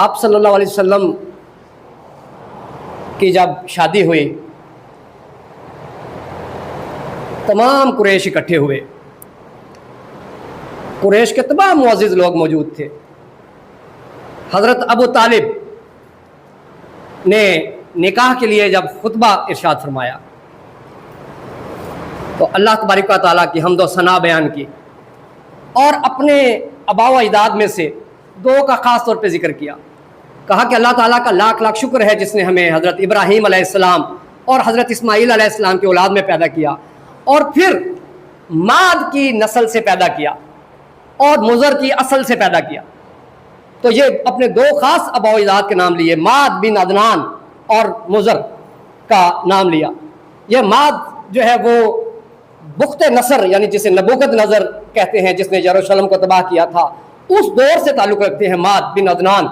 آپ صلی اللہ علیہ وسلم کی جب شادی ہوئی تمام قریش اکٹھے ہوئے. قریش کے تمام معزز لوگ موجود تھے. حضرت ابو طالب نے نکاح کے لیے جب خطبہ ارشاد فرمایا تو اللہ تبارک و تعالیٰ کی حمد و ثنا بیان کی اور اپنے آباء و اجداد میں سے دو کا خاص طور پہ ذکر کیا. کہا کہ اللہ تعالیٰ کا لاکھ لاکھ شکر ہے جس نے ہمیں حضرت ابراہیم علیہ السلام اور حضرت اسماعیل علیہ السلام کی اولاد میں پیدا کیا اور پھر ماد کی نسل سے پیدا کیا اور مضر کی اصل سے پیدا کیا. تو یہ اپنے دو خاص آباء و اجداد کے نام لیے, ماد بن عدنان اور مضر کا نام لیا. یہ ماد جو ہے وہ بخت نصر یعنی جسے نبوکت نظر کہتے ہیں, جس نے یروشلم کو تباہ کیا تھا, اس دور سے تعلق رکھتے ہیں ماد بن عدنان.